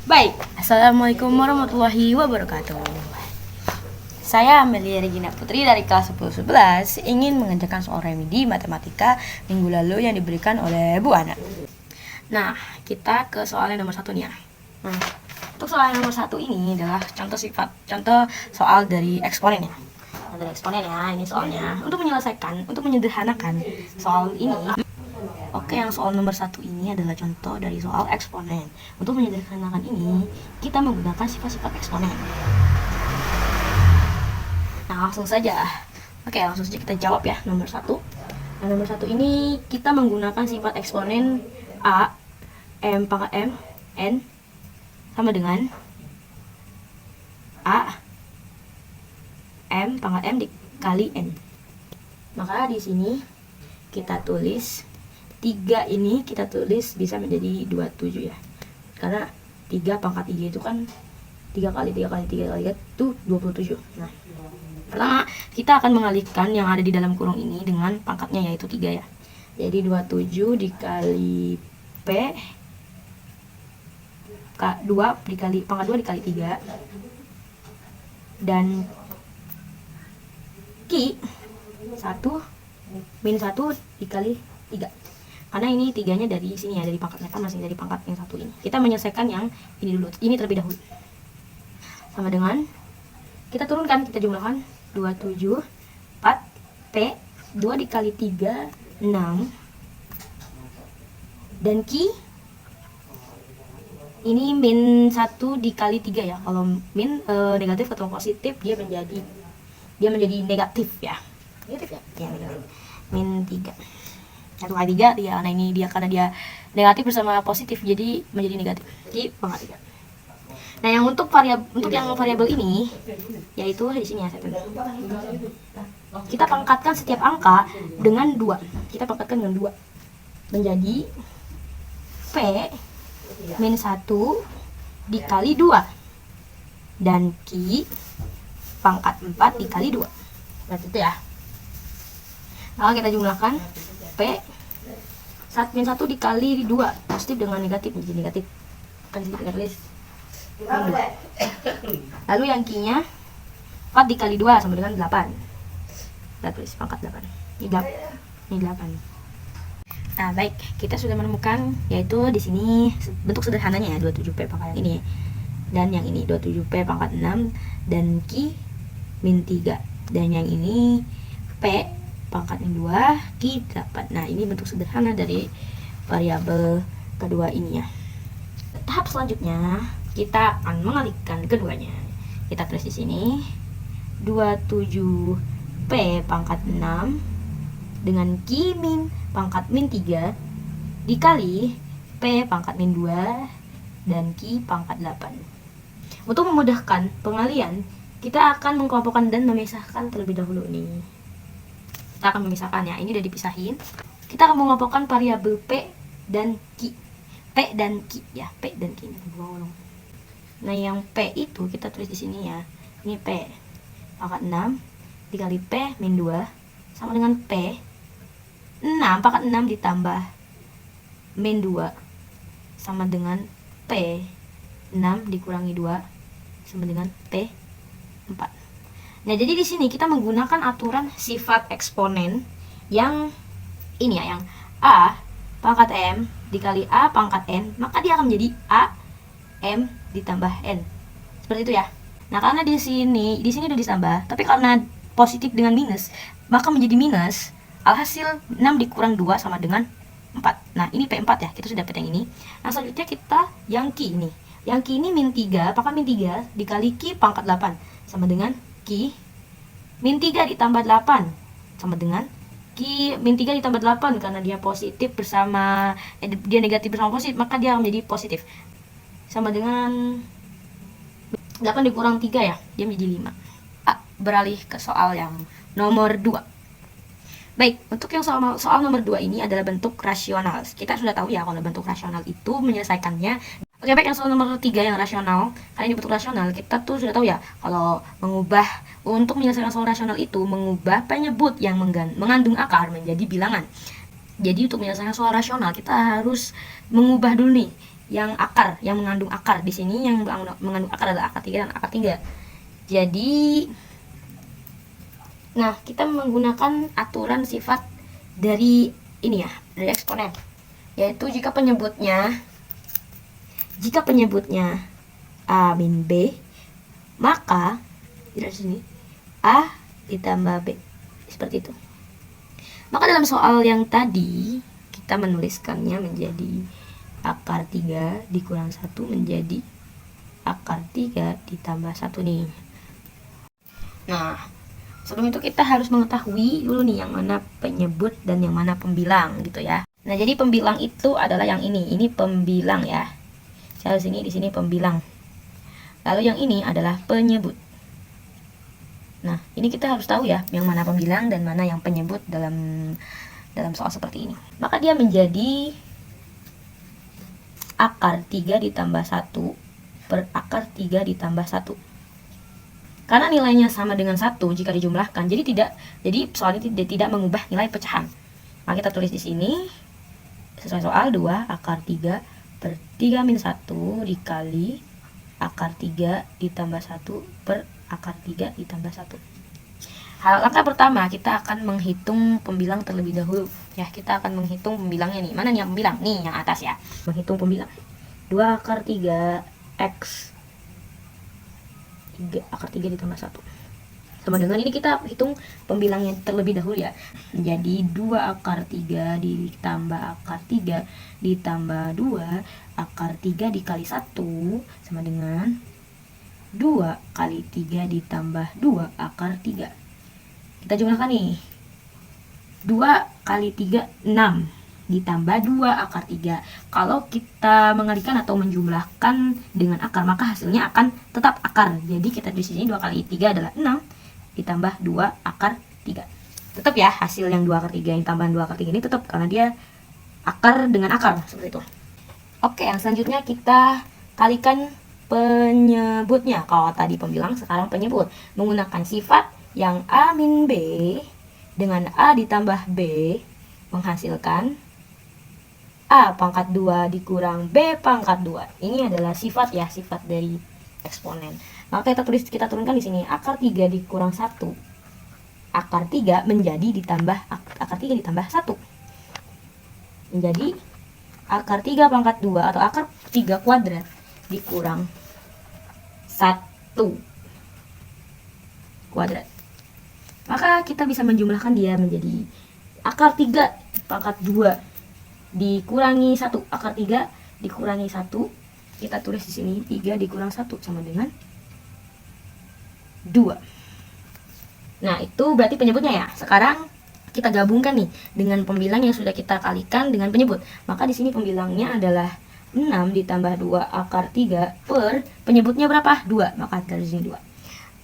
Baik, Assalamualaikum warahmatullahi wabarakatuh. Saya Amelia Regina Putri dari kelas 10-11 ingin mengerjakan soal remedi matematika minggu lalu yang diberikan oleh Bu Ana. Nah, kita ke soal yang nomor 1 nih ya. Untuk soal yang nomor 1 ini adalah contoh soal dari eksponen ya. Nah, dari eksponen ya, ini soalnya. Untuk menyederhanakan soal ini. Oke, yang soal nomor 1 ini adalah contoh dari soal eksponen. Untuk menyederhanakan ini, kita menggunakan sifat-sifat eksponen. Nah, langsung saja. Oke, langsung saja kita jawab ya, nomor 1. Nah, nomor 1 ini kita menggunakan sifat eksponen A, M pangkat M, N, sama dengan A, M pangkat M dikali N. Maka di sini kita tulis 3 ini kita tulis bisa menjadi 27 ya. Karena 3 pangkat 3 itu kan 3 kali 3 kali 3 kali itu 27. Nah, pertama kita akan mengalihkan yang ada di dalam kurung ini dengan pangkatnya yaitu 3 ya. Jadi 27 dikali P 2 dikali pangkat 2 dikali 3 dan Q 1 min 1 dikali 3. Karena ini 3-nya dari sini ya, dari pangkatnya kan masih dari pangkat yang 1 ini. Kita menyelesaikan yang ini dulu, ini terlebih dahulu. Sama dengan kita turunkan, kita jumlahkan 27 4 P 2 dikali 3 6 dan Q ini min 1 dikali 3 ya. Kalau min negatif ketemu positif dia menjadi negatif ya. Negatif ya? Ya, negatif. Min 3 1 kali 3 ya. Nah ini dia karena dia negatif bersama positif jadi menjadi negatif. Jadi pangkat 3. Nah, yang untuk variabel ini yaitu di sini ya, kita pangkatkan setiap angka dengan 2. Kita pangkatkan dengan 2 menjadi P min 1 dikali 2 dan Q pangkat 4 dikali 2. Berarti itu ya. Nah, kita jumlahkan P min 1 dikali 2 positif dengan negatif menjadi negatif. Kan sedikit tulis. Lalu yang Q-nya 4 dikali 2 sama dengan 8. Kita tulis pangkat 8. Ini 8. Nah, baik, kita sudah menemukan yaitu di sini bentuk sederhananya ya 27P pangkat yang ini. Dan yang ini 27P pangkat 6 dan Q min 3. Dan yang ini P pangkat min 2, Q 8. Nah, ini bentuk sederhana dari variabel kedua ini ya. Tahap selanjutnya kita akan mengalihkan keduanya. Kita tulis di sini 27P pangkat 6 dengan Q min pangkat min 3 dikali P pangkat min 2 dan Q pangkat 8. Untuk memudahkan pengalihan, kita akan mengkelompokkan dan memisahkan terlebih dahulu nih. Kita akan memisahkan ya, ini udah dipisahin. Kita akan mengelompokkan variabel P dan Q. P dan Q ya, P dan Q. Nah, yang P itu kita tulis di sini ya. Ini P pangkat 6 dikali P min 2 sama dengan P 6 pangkat 6 ditambah min 2 sama dengan P 6 dikurangi 2 sama dengan P 4. Nah, jadi di sini kita menggunakan aturan sifat eksponen yang ini ya, yang A pangkat M dikali A pangkat N, maka dia akan menjadi A M ditambah N. Seperti itu ya. Nah, karena di sini udah ditambah, tapi karena positif dengan minus, maka menjadi minus. Alhasil 6 dikurang 2 sama dengan 4. Nah, ini P4 ya. Kita sudah dapat yang ini. Nah, selanjutnya kita yang Q ini. Yang Q ini min 3, pangkat min 3 dikali Q pangkat 8 sama dengan Q min 3 ditambah 8 sama dengan Q min 3 ditambah 8 karena dia positif bersama dia negatif bersama positif, maka dia akan menjadi positif. Sama dengan 8 dikurang 3 ya, dia menjadi 5. Beralih ke soal yang nomor 2. Baik, untuk yang soal nomor 2 ini adalah bentuk rasional. Kita sudah tahu ya kalau bentuk rasional itu menyelesaikannya. Oke, baik, yang soal nomor 3 yang rasional. Karena ini bentuk rasional, kita tuh sudah tahu ya kalau untuk menyelesaikan soal rasional itu mengubah penyebut yang mengandung akar menjadi bilangan. Jadi untuk menyelesaikan soal rasional kita harus mengubah dulu nih yang akar, yang mengandung akar. Di sini yang mengandung akar adalah akar 3 dan akar 3. Jadi nah, kita menggunakan aturan sifat dari ini ya, dari eksponen. Yaitu jika penyebutnya A min B, maka dari sini A ditambah B, seperti itu. Maka dalam soal yang tadi kita menuliskannya menjadi akar 3 dikurang 1 menjadi akar 3 ditambah 1 nih. Nah, sebelum itu kita harus mengetahui dulu nih yang mana penyebut dan yang mana pembilang gitu ya. Nah, jadi pembilang itu adalah yang ini pembilang ya. Di sini pembilang. Lalu yang ini adalah penyebut. Nah, ini kita harus tahu ya, yang mana pembilang dan mana yang penyebut dalam soal seperti ini. Maka dia menjadi akar 3 ditambah 1 per akar 3 ditambah 1. Karena nilainya sama dengan 1 jika dijumlahkan, jadi soal ini tidak mengubah nilai pecahan. Maka kita tulis di sini sesuai soal 2 akar 3 per 3 min 1 dikali akar 3 ditambah 1 per akar 3 ditambah 1. Langkah pertama kita akan menghitung pembilang terlebih dahulu. Ya, kita akan menghitung pembilangnya nih. Mana nih yang pembilang? Nih yang atas ya. Menghitung pembilang. 2 akar 3 X 3 akar 3 ditambah 1 sama dengan ini, kita hitung pembilangnya terlebih dahulu ya. Jadi 2 akar 3 ditambah akar 3 ditambah 2 akar 3 dikali 1 sama dengan 2 kali 3 ditambah 2 akar 3. Kita jumlahkan nih. 2 kali 3 6 ditambah 2 akar 3. Kalau kita mengalihkan atau menjumlahkan dengan akar, maka hasilnya akan tetap akar. Jadi kita di sini 2 kali 3 adalah 6 ditambah 2 akar 3. Tetap ya, hasil yang 2 akar 3 yang tambahan 2 akar 3 ini tetap karena dia akar dengan akar seperti itu. Oke, yang selanjutnya kita kalikan penyebutnya. Kalau tadi pembilang, sekarang penyebut. Menggunakan sifat yang A min B dengan A ditambah B menghasilkan A pangkat 2 dikurang B pangkat 2. Ini adalah sifat ya, sifat dari eksponen. Maka kita turunkan di sini akar 3 dikurang 1. Akar 3 menjadi ditambah akar 3 ditambah 1. Menjadi akar 3 pangkat 2 atau akar 3 kuadrat dikurang 1 kuadrat. Maka kita bisa menjumlahkan dia menjadi akar 3 pangkat 2 dikurangi 1. Akar 3 dikurangi 1, kita tulis di sini 3 dikurang 1 sama dengan 2. Nah, itu berarti penyebutnya ya. Sekarang kita gabungkan nih dengan pembilang yang sudah kita kalikan dengan penyebut. Maka di sini pembilangnya adalah 6 ditambah 2 akar 3 per penyebutnya berapa? 2. Maka dari sini 2.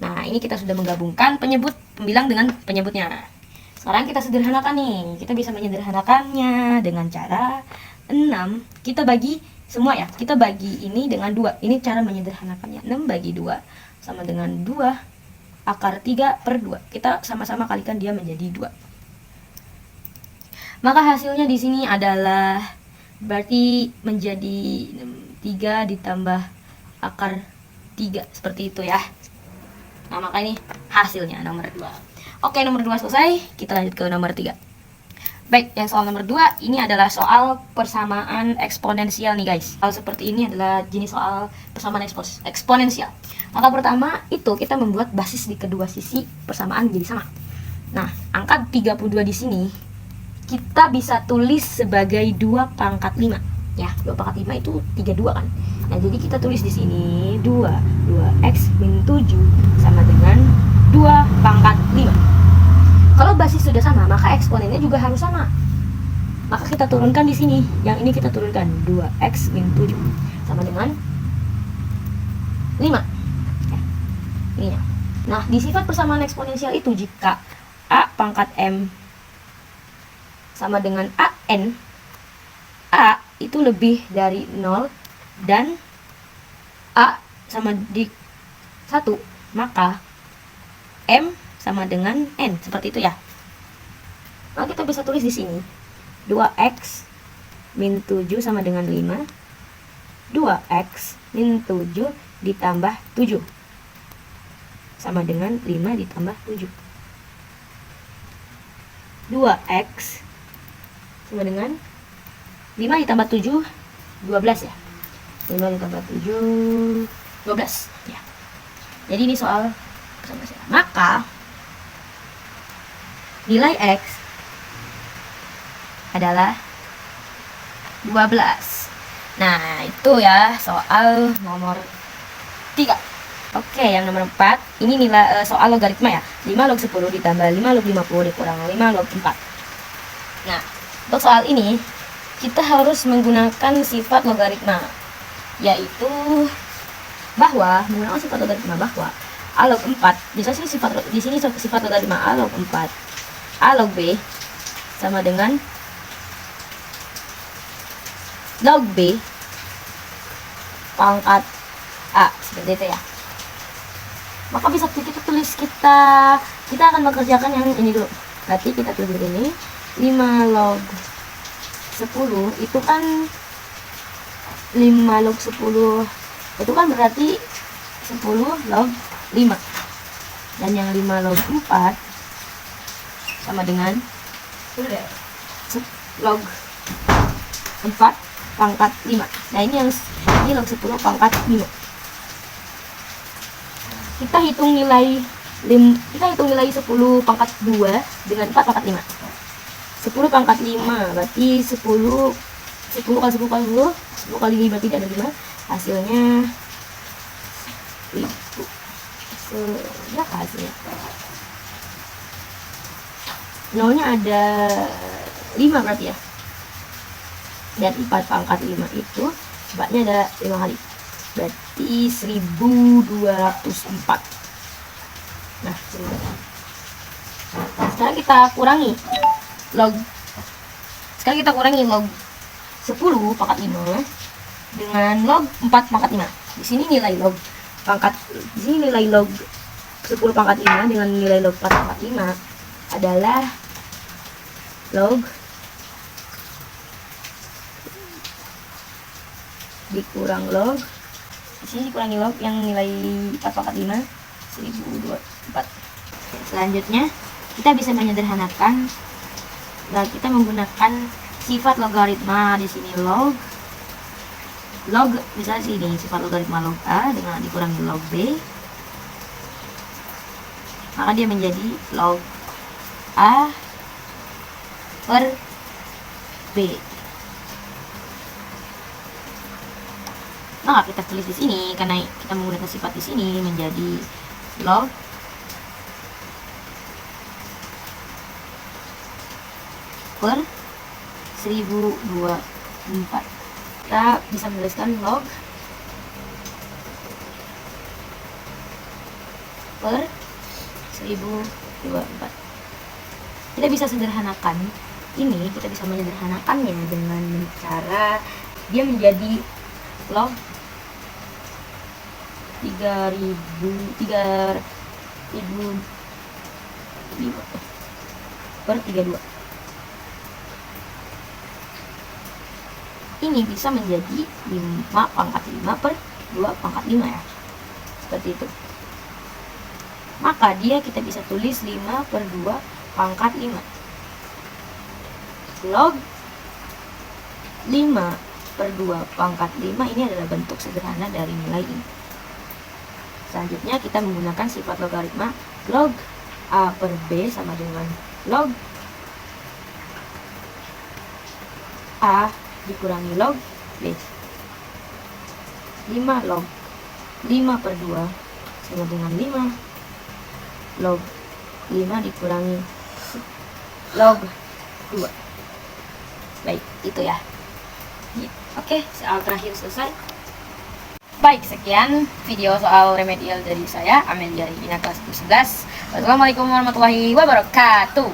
Nah, ini kita sudah menggabungkan pembilang dengan penyebutnya. Sekarang kita sederhanakan nih. Kita bisa menyederhanakannya dengan cara 6 kita bagi semua ya. Kita bagi ini dengan 2. Ini cara menyederhanakannya. 6 bagi 2 sama dengan 2 akar 3 per 2. Kita sama-sama kalikan dia menjadi 2. Maka hasilnya di sini adalah berarti menjadi 3 ditambah akar 3 seperti itu ya. Nah, maka ini hasilnya nomor 2. Oke, nomor 2 selesai. Kita lanjut ke nomor 3. Baik, yang soal nomor 2 ini adalah soal persamaan eksponensial nih guys. Soal seperti ini adalah jenis soal persamaan eksponensial. Maka pertama itu kita membuat basis di kedua sisi persamaan menjadi sama. Nah, angka 32 di sini kita bisa tulis sebagai 2 pangkat 5. Ya, 2 pangkat 5 itu 32 kan. Nah, jadi kita tulis di sini 2x min 7 sama dengan 2 pangkat 5. Kalau basis sudah sama, maka eksponennya juga harus sama. Maka kita turunkan di sini. Yang ini kita turunkan 2x min 7 sama dengan 5. Ya, ini ya. Nah, di sifat persamaan eksponensial itu jika a pangkat m sama dengan an, a itu lebih dari 0 dan a sama di 1, maka m sama dengan n, seperti itu ya. Nah, kita bisa tulis di sini 2x min 7 sama dengan 5 2x min 7 ditambah 7 sama dengan 5 ditambah 7. 2x sama dengan 5 ditambah 7 12 ya. 5 ditambah 7 12 ya. Jadi ini soal bersama saya. Maka nilai x adalah 12. Nah, itu ya soal nomor 3. Oke, yang nomor 4 ini nilai soal logaritma ya. 5 log 10 ditambah 5 log 50 dikurang 5 log 4. Nah, untuk soal ini kita harus menggunakan sifat logaritma, yaitu bahwa menggunakan sifat logaritma bahwa a log 4 di sini sifat logaritma a log 4 a log b sama dengan log b pangkat a, seperti itu ya. Maka bisa kita tulis, kita akan mengerjakan yang ini dulu. Berarti kita tulis ini 5 log 10 itu kan 5 log 10 itu kan berarti 10 log 5, dan yang 5 log 4 sama dengan log 4 pangkat 5. Nah, ini log 10 pangkat 5. Kita hitung nilai 10 pangkat 2 dengan 4 pangkat 5. 10 pangkat 5 berarti 10 kali 10 kali 10 kali 5 tidak ada 5, hasilnya itu berapa hasilnya? Nolnya ada 5 berarti ya. Dan 4 pangkat 5 itu sebabnya ada 5 kali, berarti 1204. Nah, sekarang kita kurangi log 10 pangkat 5 dengan log 4 pangkat 5. Di sini nilai log 10 pangkat 5 dengan nilai log 4 pangkat 5 adalah log dikurang log, di sini dikurangi log yang nilai 4 pangkat 5 1024. Selanjutnya kita bisa menyederhanakan. Nah, kita menggunakan sifat logaritma di sini log misalnya sini sifat logaritma log a dengan dikurangi log b, maka dia menjadi log a per b. Nah, kita tulis di sini karena kita menggunakan sifat di sini menjadi log per 1024. Kita bisa menuliskan log per 1024. Kita bisa sederhanakan ini, kita bisa menyederhanakannya dengan cara dia menjadi log 3000 per 32. Ini bisa menjadi 5 pangkat 5 per 2 pangkat 5 ya, seperti itu. Maka dia kita bisa tulis 5 per 2 pangkat 5. Log 5 per 2 pangkat 5 ini adalah bentuk sederhana dari nilai ini. Selanjutnya kita menggunakan sifat logaritma log a per b sama dengan log a dikurangi log b. 5 log 5 per 2 sama dengan 5 log 5 dikurangi log 2. Baik, itu ya. Oke, soal terakhir selesai. Baik, sekian video soal remedial dari saya, Amelia Regina kelas 11. Wassalamualaikum warahmatullahi wabarakatuh.